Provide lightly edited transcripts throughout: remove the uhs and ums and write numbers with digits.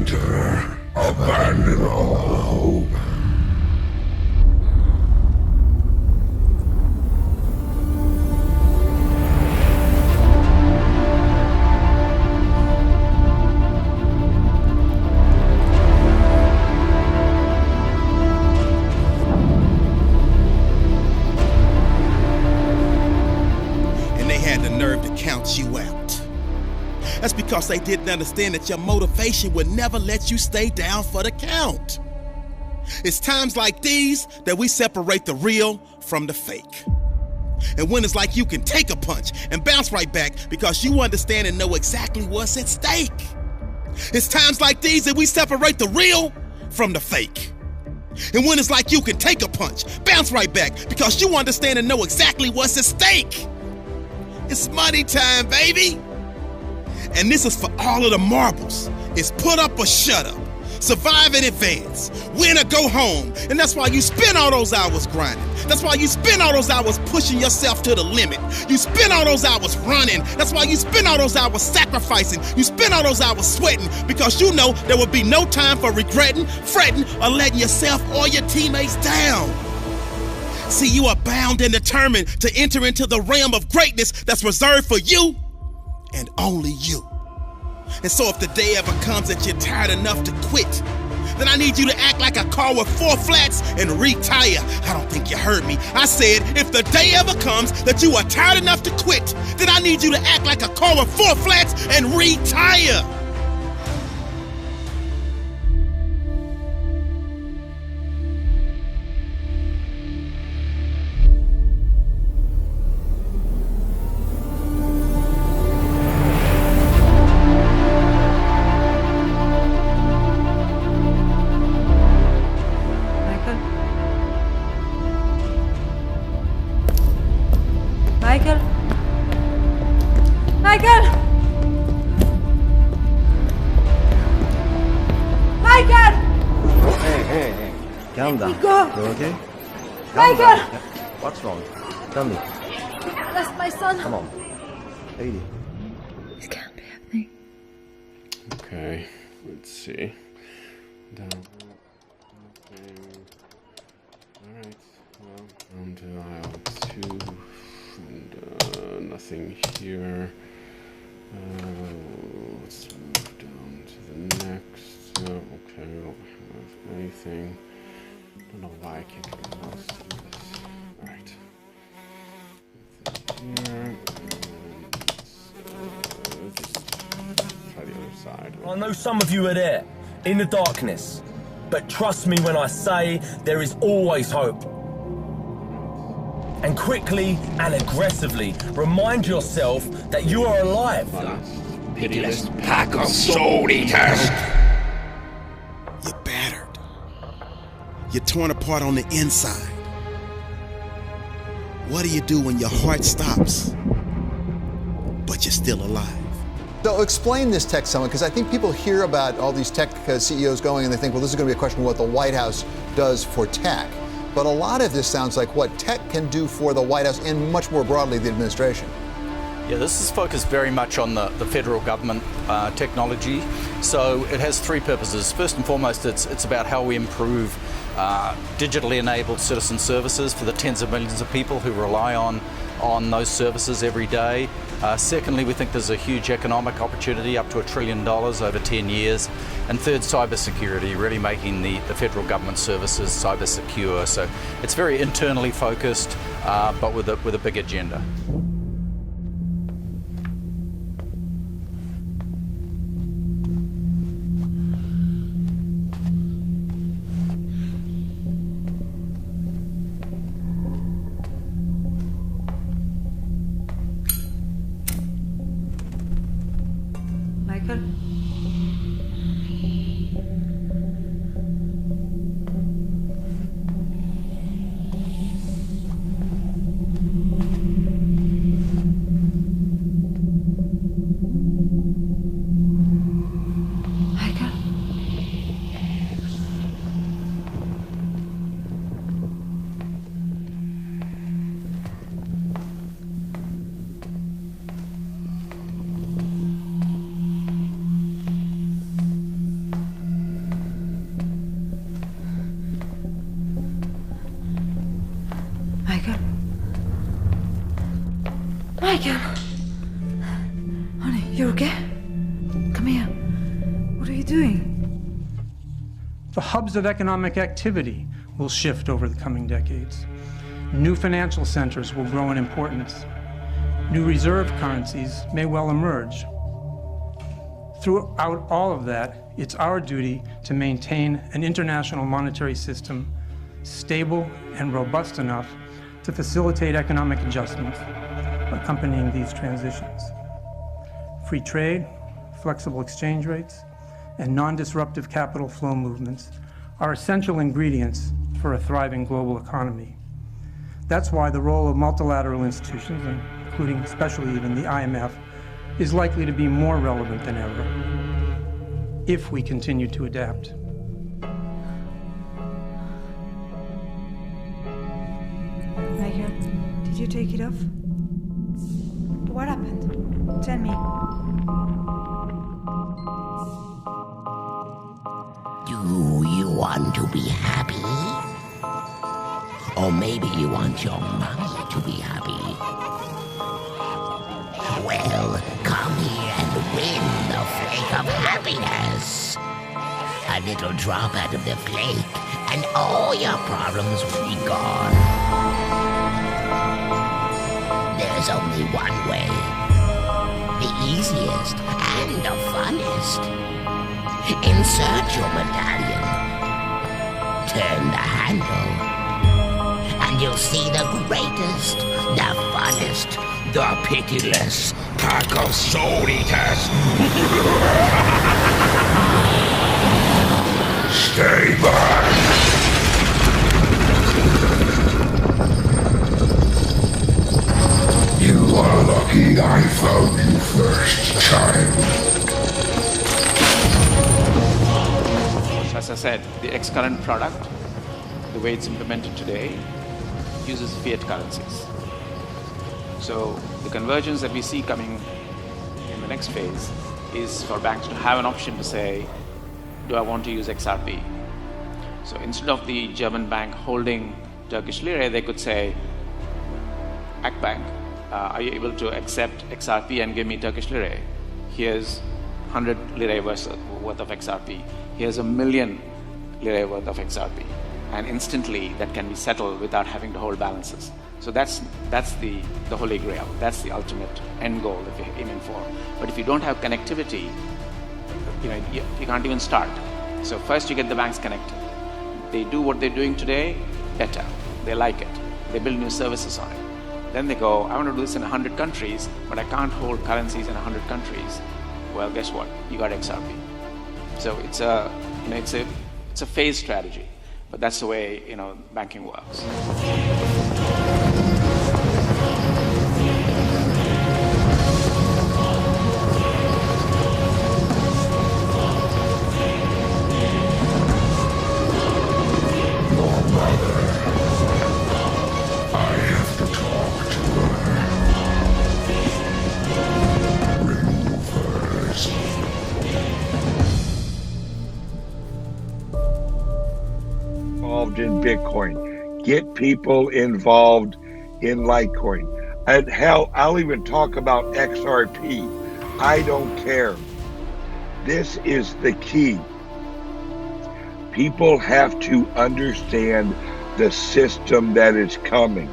Enter. Abandon all hope. Count you out. That's because they didn't understand that your motivation would never let you stay down for the count. It's times like these that we separate the real from the fake. And when it's like you can take a punch and bounce right back because you understand and know exactly what's at stake. It's times like these that we separate the real from the fake. And when it's like you can take a punch, bounce right back because you understand and know exactly what's at stake. It's money time, baby. And this is for all of the marbles. It's put up or shut up. Survive and advance. Win or go home. And that's why you spend all those hours grinding. That's why you spend all those hours pushing yourself to the limit. You spend all those hours running. That's why you spend all those hours sacrificing. You spend all those hours sweating because you know there will be no time for regretting, fretting, or letting yourself or your teammates down. See, you are bound and determined to enter into the realm of greatness that's reserved for you and only you. And so if the day ever comes that you're tired enough to quit, then I need you to act like a car with 4 flats and retire. I don't think you heard me. I said, if the day ever comes that you are tired enough to quit, then I need you to act like a car with 4 flats and retire. Calm down. You okay? Michael! What's wrong? Tell me. That's my son. Come on. Lady. This can't be happening. Okay, let's see. Down. Alright, well, down to aisle 2. And nothing here. Let's move down to the next. Okay, we don't have anything. Don't know why I can't get the mouse to do this. Alright. Here. And just try the other side. I know some of you are there, in the darkness. But trust me when I say there is always hope. And quickly and aggressively remind yourself that you are alive. Pitiless pack of soul eaters. You're battered. You're torn apart on the inside. What do you do when your heart stops, but you're still alive? So explain this tech summit, because I think people hear about all these tech CEOs going and they think, well, this is going to be a question of what the White House does for tech. But a lot of this sounds like what tech can do for the White House and much more broadly the administration. Yeah, this is focused very much on the federal government technology. So it has 3 purposes. First and foremost, it's about how we improve digitally enabled citizen services for the tens of millions of people who rely on those services every day. Secondly, we think there's a huge economic opportunity, up to $1 trillion over 10 years. And third, cybersecurity, really making the federal government services cyber secure. So it's very internally focused, but with a big agenda. Michael? Michael? Michael! Honey, you okay? Come here. What are you doing? The hubs of economic activity will shift over the coming decades. New financial centers will grow in importance. New reserve currencies may well emerge. Throughout all of that, it's our duty to maintain an international monetary system stable and robust enough to facilitate economic adjustments accompanying these transitions. Free trade, flexible exchange rates, and non-disruptive capital flow movements are essential ingredients for a thriving global economy. That's why the role of multilateral institutions, including especially even the IMF, is likely to be more relevant than ever if we continue to adapt. Michael, did you take it off? What happened? Tell me. Do you want to be happy? Or maybe you want your mommy to be happy? Well, come here and win the flake of happiness. A little drop out of the flake, and all your problems will be gone. There's only one way. The easiest and the funnest. Insert your medallion. Turn the handle. And you'll see the greatest, the funnest, the pitiless pack of soul eaters. Stay back. You are lucky I found you first, child. As I said, the X-current product, the way it's implemented today, uses fiat currencies. So the convergence that we see coming in the next phase is for banks to have an option to say, do I want to use XRP? So instead of the German bank holding Turkish lira, they could say, Akbank, are you able to accept XRP and give me Turkish lira? Here's 100 lira worth of XRP. Here's 1 million lira worth of XRP. And instantly that can be settled without having to hold balances. So that's the holy grail. That's the ultimate end goal that we're aiming for. But if you don't have connectivity, you can't even start. So first you get the banks connected. They do what they're doing today better. They like it. They build new services on it. Then they go, I want to do this in 100 countries, but I can't hold currencies in 100 countries. Well, guess what? You got XRP. So it's a phase strategy, but that's the way banking works. In Bitcoin, get people involved in Litecoin, and hell, I'll even talk about XRP. I don't care. This is the key. People have to understand the system that is coming,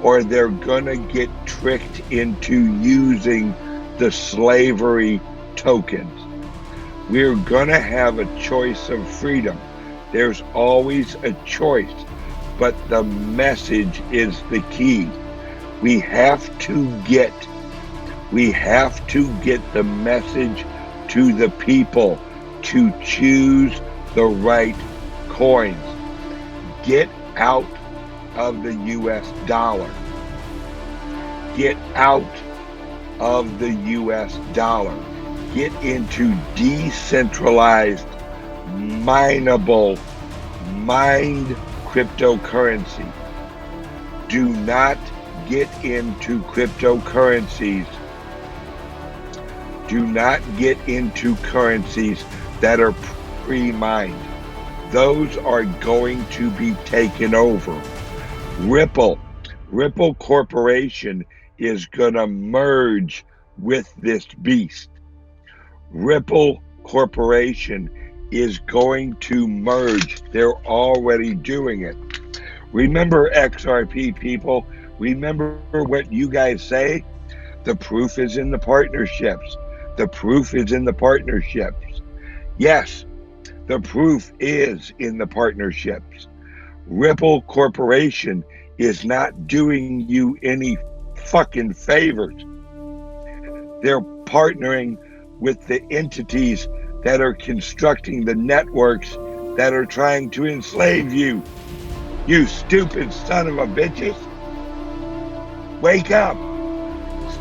or they're gonna get tricked into using the slavery tokens. We're gonna have a choice of freedom. There's always a choice, but the message is the key. We have to get the message to the people to choose the right coins. Get out of the US dollar. Get out of the US dollar. Get into decentralized mineable, mined cryptocurrency. Do not get into cryptocurrencies. Do not get into currencies that are pre-mined. Those are going to be taken over. Ripple, Ripple Corporation is going to merge with this beast. Ripple Corporation is going to merge. They're already doing it. Remember XRP, people? Remember what you guys say? The proof is in the partnerships. The proof is in the partnerships. Yes, the proof is in the partnerships. Ripple Corporation is not doing you any fucking favors. They're partnering with the entities that are constructing the networks that are trying to enslave you. You stupid son of a bitches. Wake up.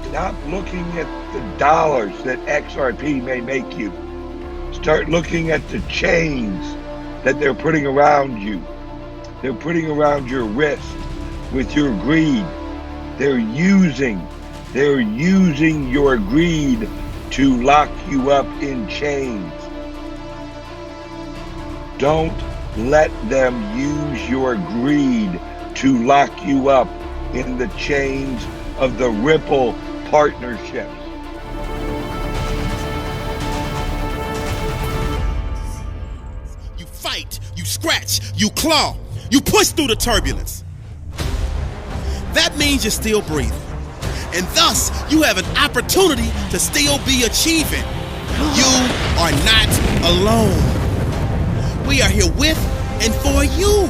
Stop looking at the dollars that XRP may make you. Start looking at the chains that they're putting around you. They're putting around your wrist with your greed. They're using your greed to lock you up in chains. Don't let them use your greed to lock you up in the chains of the Ripple partnerships. You fight, you scratch, you claw, you push through the turbulence. That means you're still breathing. And thus, you have an opportunity to still be achieving. You are not alone. We are here with and for you.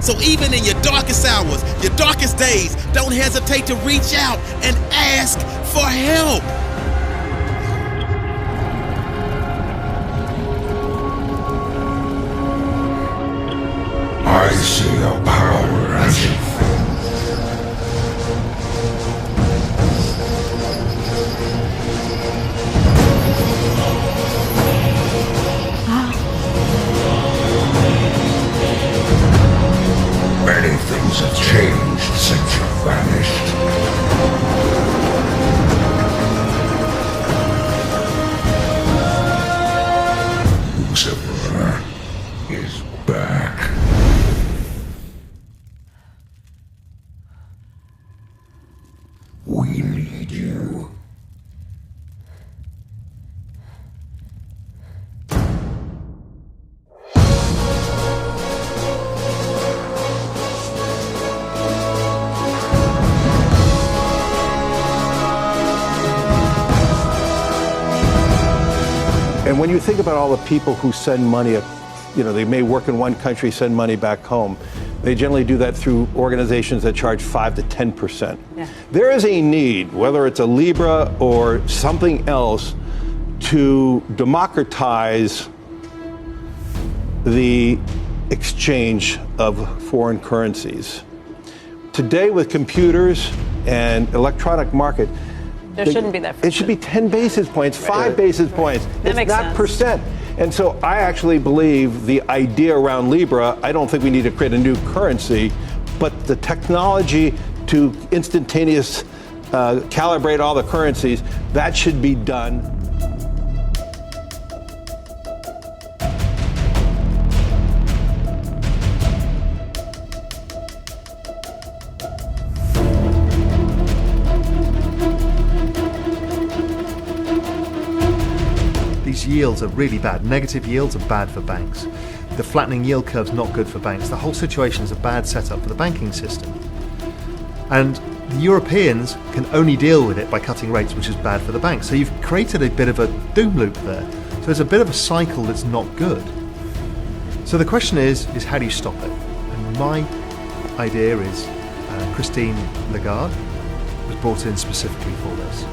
So even in your darkest hours, your darkest days, don't hesitate to reach out and ask for help. I see the power as it Many things have changed since you vanished. Lucifer is back. We need you. And when you think about all the people who send money, they may work in one country, send money back home. They generally do that through organizations that charge 5 to 10%. Yeah. There is a need, whether it's a Libra or something else, to democratize the exchange of foreign currencies. Today, with computers and electronic market, There shouldn't be that. It should be 10 basis points, 5 basis points. That makes not sense. percent. And so I actually believe the idea around Libra, I don't think we need to create a new currency, but the technology to instantaneous calibrate all the currencies, that should be done. These yields are really bad. Negative yields are bad for banks. The flattening yield curve is not good for banks. The whole situation is a bad setup for the banking system. And the Europeans can only deal with it by cutting rates, which is bad for the banks. So you've created a bit of a doom loop there. So there's a bit of a cycle that's not good. So the question is how do you stop it? And my idea is Christine Lagarde was brought in specifically for this.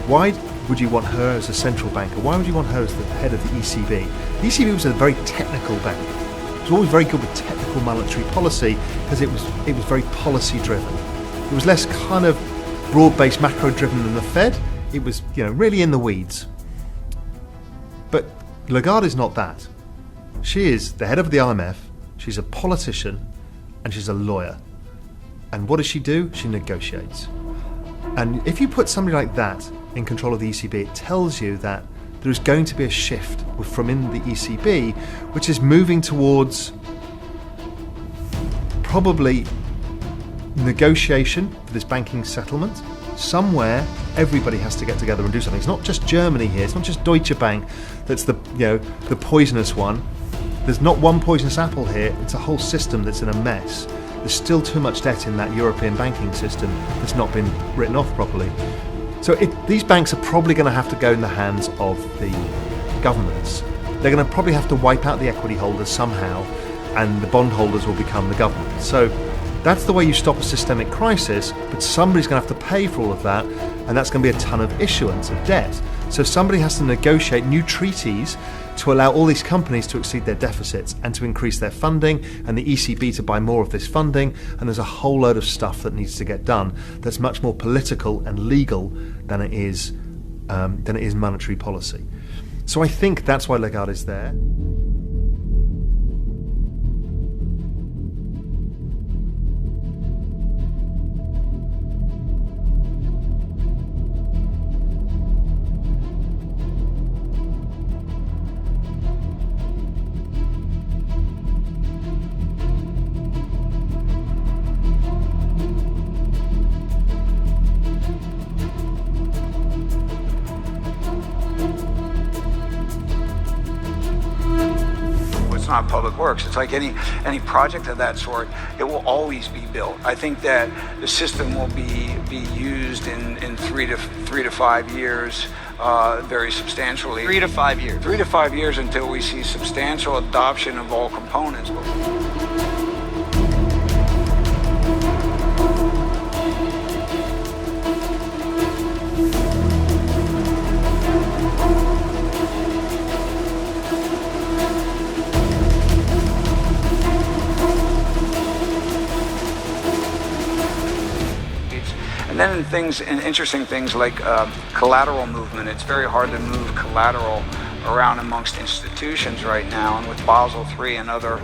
Why would you want her as a central banker? Why would you want her as the head of the ECB? The ECB was a very technical bank. It was always very good with technical monetary policy because it was very policy driven. It was less kind of broad-based macro driven than the Fed. It was really in the weeds. But Lagarde is not that. She is the head of the IMF. She's a politician and she's a lawyer. And what does she do? She negotiates. And if you put somebody like that in control of the ECB, it tells you that there is going to be a shift from in the ECB, which is moving towards probably negotiation for this banking settlement. Somewhere, everybody has to get together and do something. It's not just Germany here. It's not just Deutsche Bank that's the poisonous one. There's not one poisonous apple here. It's a whole system that's in a mess. There's still too much debt in that European banking system that's not been written off properly. So these banks are probably going to have to go in the hands of the governments. They're going to probably have to wipe out the equity holders somehow, and the bondholders will become the government. So that's the way you stop a systemic crisis, but somebody's going to have to pay for all of that, and that's going to be a ton of issuance of debt. So somebody has to negotiate new treaties to allow all these companies to exceed their deficits and to increase their funding, and the ECB to buy more of this funding, and there's a whole load of stuff that needs to get done that's much more political and legal than it is monetary policy. So I think that's why Lagarde is there. Not public works. It's like any project of that sort, it will always be built. I think that the system will be used in 3 to 5 years very substantially. 3 to 5 years. 3 to 5 years until we see substantial adoption of all components. And then in interesting things like collateral movement. It's very hard to move collateral around amongst institutions right now, and with Basel III and other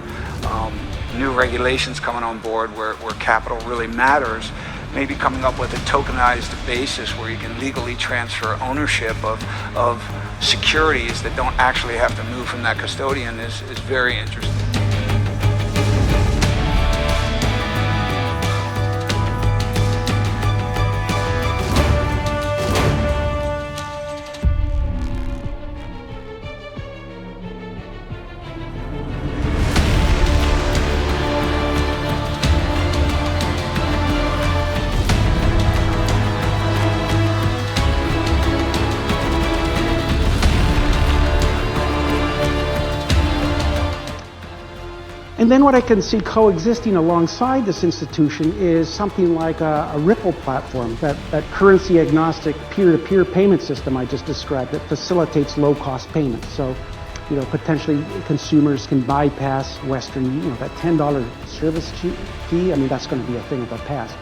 new regulations coming on board where capital really matters, maybe coming up with a tokenized basis where you can legally transfer ownership of securities that don't actually have to move from that custodian is very interesting. And then what I can see coexisting alongside this institution is something like a Ripple platform, that currency agnostic peer-to-peer payment system I just described that facilitates low-cost payments. So, potentially consumers can bypass Western, that $10 service fee. I mean, that's going to be a thing of the past.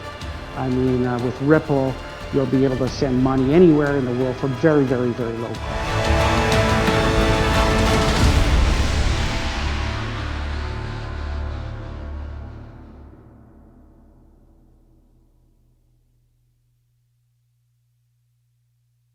I mean, with Ripple, you'll be able to send money anywhere in the world for very, very, very low cost.